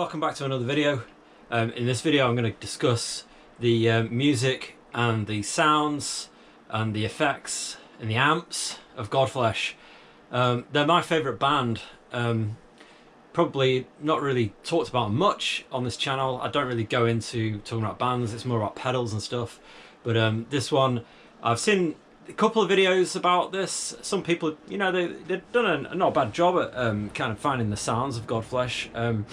welcome back to another video. In this video I'm going to discuss the music and the sounds and the effects and the amps of Godflesh. They're my favourite band. Probably not really talked about much on this channel. I don't really go into talking about bands, it's more about pedals and stuff. But this one, I've seen a couple of videos about this. Some people, you know, they've done a not bad job at kind of finding the sounds of Godflesh.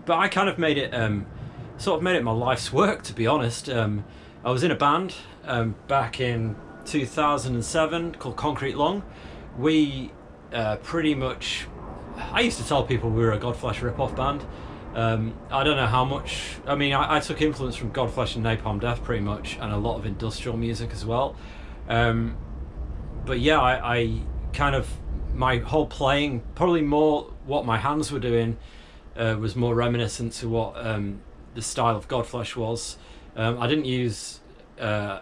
But I kind of made it, sort of made it my life's work, to be honest. I was in a band back in 2007 called Concrete Lung. We pretty much, I used to tell people we were a Godflesh rip-off band. I don't know how much, I mean, I took influence from Godflesh and Napalm Death pretty much, and a lot of industrial music as well. But yeah, I kind of, my whole playing, probably more what my hands were doing, was more reminiscent to what the style of Godflesh was. I didn't use, I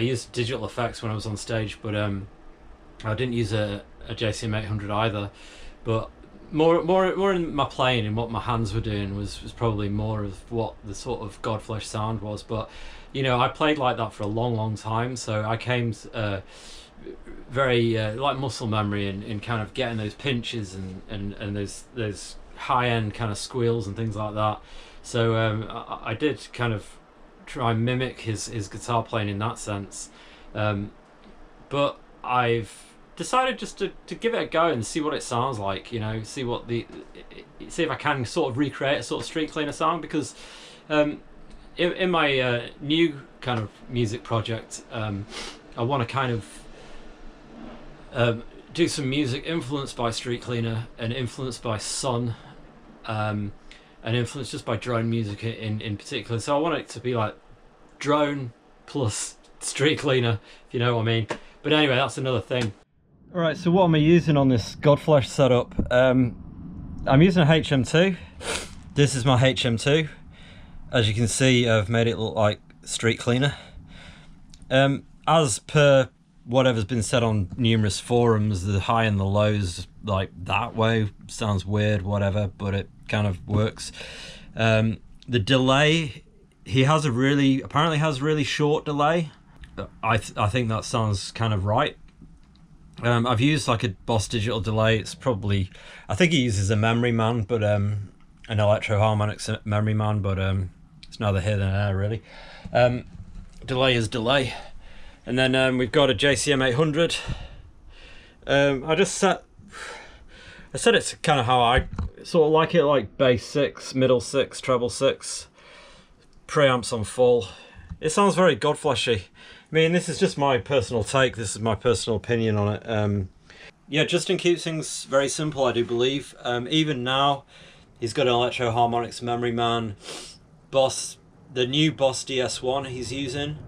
used digital effects when I was on stage, but I didn't use a JCM800 either. But more in my playing and what my hands were doing was probably more of what the sort of Godflesh sound was. But you know, I played like that for a long time, so I came very like muscle memory in kind of getting those pinches and those high-end kind of squeals and things like that. So I did kind of try and mimic his guitar playing in that sense. But I've decided just to give it a go and see what it sounds like, you know, see if I can sort of recreate a sort of street cleaner sound, because in my new kind of music project, I want to kind of do some music influenced by Street Cleaner and influenced by Sun, and influenced just by drone music in particular. So I want it to be like drone plus Street Cleaner, if you know what I mean. But anyway, that's another thing. Alright, so what am I using on this Godflesh setup? I'm using a HM-2. This is my HM-2. As you can see, I've made it look like Street Cleaner. As per whatever's been said on numerous forums, the high and the lows like that way sounds weird, whatever, but it kind of works. The delay, he has apparently has a really short delay. I think that sounds kind of right. I've used like a Boss Digital delay. It's probably, I think he uses a Memory Man, but an Electro Harmonics Memory Man, but it's neither here nor there really. Delay is delay. And then we've got a JCM800. I set it to kind of how I sort of like it, like bass 6, middle 6, treble 6, preamps on full. It sounds very Godfleshy. I mean, this is just my personal take, this is my personal opinion on it. Yeah, Justin keeps things very simple, I do believe. Even now, he's got an Electro Harmonics Memory Man, the new Boss DS1 he's using.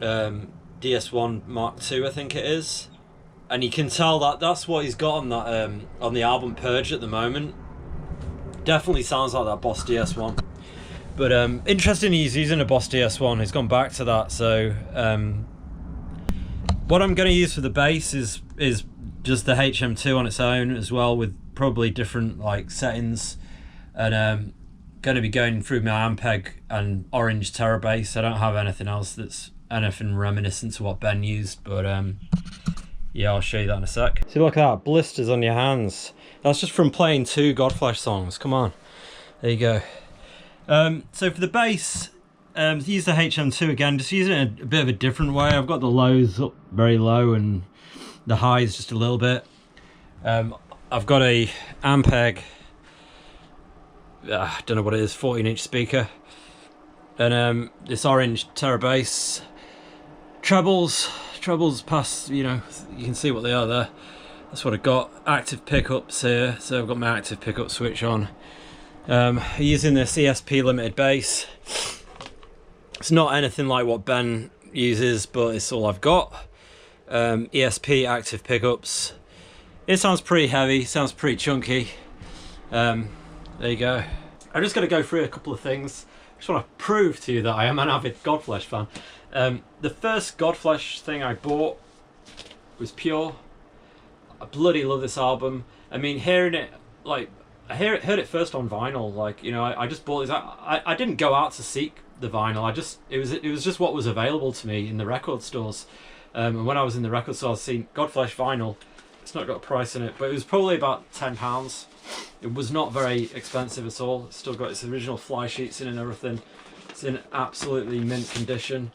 DS1 Mark II, I think it is, and you can tell that that's what he's got on that on the album Purge at the moment. Definitely sounds like that Boss DS1. But interesting, he's using a Boss DS1. He's gone back to that. So what I'm going to use for the bass is just the HM2 on its own as well, with probably different like settings, and going to be going through my Ampeg and Orange Terra bass. I don't have anything else that's anything reminiscent to what Ben used, but yeah, I'll show you that in a sec. See, look at that, blisters on your hands. That's just from playing 2 Godflesh songs. Come on, there you go. So for the bass, use the HM2 again, just using it a bit of a different way. I've got the lows up very low and the highs just a little bit. I've got a Ampeg, I don't know what it is, 14-inch speaker, and this Orange Terra bass. Trebles past, you know, you can see what they are there. That's what I've got. Active pickups here, so I've got my active pickup switch on. Using this ESP limited bass. It's not anything like what Ben uses, but it's all I've got. ESP active pickups. It sounds pretty heavy, sounds pretty chunky. There you go. I'm just going to go through a couple of things. I just want to prove to you that I am an avid Godflesh fan. The first Godflesh thing I bought was Pure. I bloody love this album. I mean, hearing it, like, heard it first on vinyl. Like, you know, I just bought this. I didn't go out to seek the vinyl. It was just what was available to me in the record stores. And when I was in the record store, I seen Godflesh vinyl. It's not got a price in it, but it was probably about £10. It was not very expensive at all. It's still got its original fly sheets in and everything. It's in absolutely mint condition.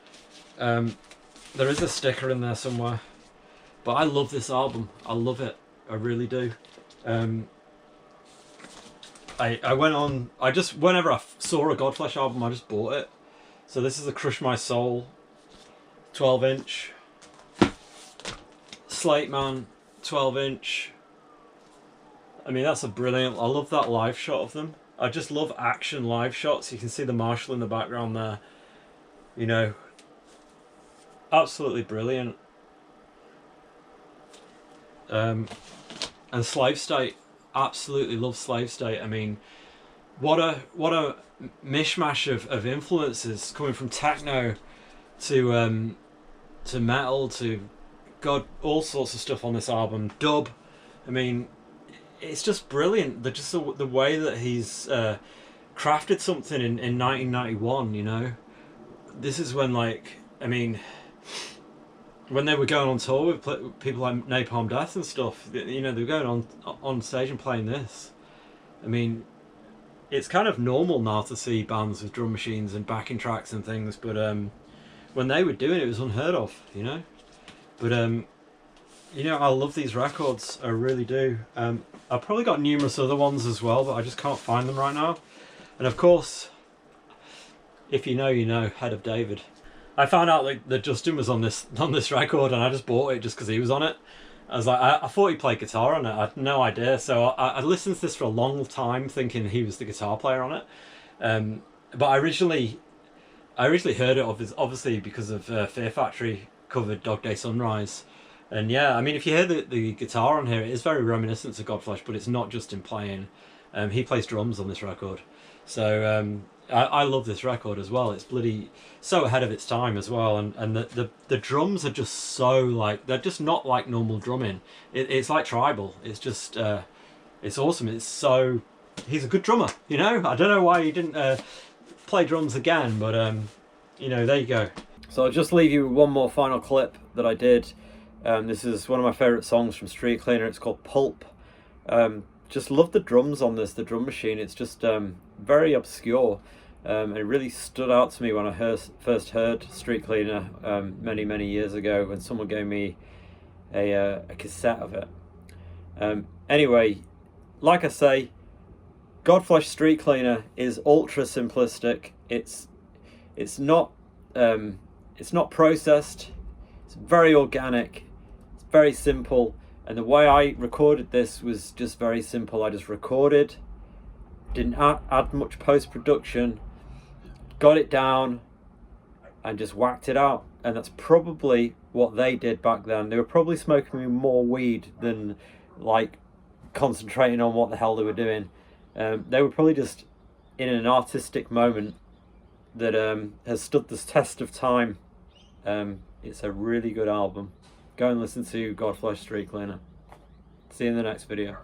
There is a sticker in there somewhere, but I love this album. I love it. I really do. I went on. Whenever I saw a Godflesh album, I just bought it. So this is the Crush My Soul 12-inch. Slate Man 12-inch. I mean, that's a brilliant. I love that live shot of them. I just love action live shots. You can see the Mashall in the background there. You know, absolutely brilliant. And Slave State, absolutely love Slave State. I mean, what a mishmash of influences coming from techno to metal to all sorts of stuff on this album. Dub, I mean, it's just brilliant. Just the way that he's crafted something in 1991. You know, this is when, like, I mean, when they were going on tour with people like Napalm Death and stuff, you know, they were going on stage and playing this. I mean, it's kind of normal now to see bands with drum machines and backing tracks and things, but when they were doing it, it was unheard of, you know. But you know, I love these records, I really do. I've probably got numerous other ones as well, but I just can't find them right now. And of course, if you know, you know, Head of David. I found out that Justin was on this record, and I just bought it just because he was on it. I was like, I thought he played guitar on it. I had no idea, so I listened to this for a long time, thinking he was the guitar player on it. But I originally heard it obviously because of Fear Factory covered Dog Day Sunrise, and yeah, I mean, if you hear the guitar on here, it is very reminiscent to Godflesh, but it's not just in playing. He plays drums on this record, so. I love this record as well. It's bloody so ahead of its time as well, and the drums are just so, like, they're just not like normal drumming. It's like tribal. It's just it's awesome. It's so, he's a good drummer, you know. I don't know why he didn't play drums again, but you know, there you go. So I'll just leave you with one more final clip that I did. This is one of my favorite songs from Street Cleaner. It's called Pulp. Just love the drums on this, the drum machine. It's just very obscure. It really stood out to me when I first heard Street Cleaner many years ago, when someone gave me a cassette of it. Anyway, like I say, Godflesh Street Cleaner is ultra simplistic. It's not processed. It's very organic. It's very simple. And the way I recorded this was just very simple. I just recorded, didn't add much post-production, got it down, and just whacked it out. And that's probably what they did back then. They were probably smoking more weed than, like, concentrating on what the hell they were doing. They were probably just in an artistic moment that has stood the test of time. It's a really good album. Go and listen to Godflesh Street Cleaner. See you in the next video.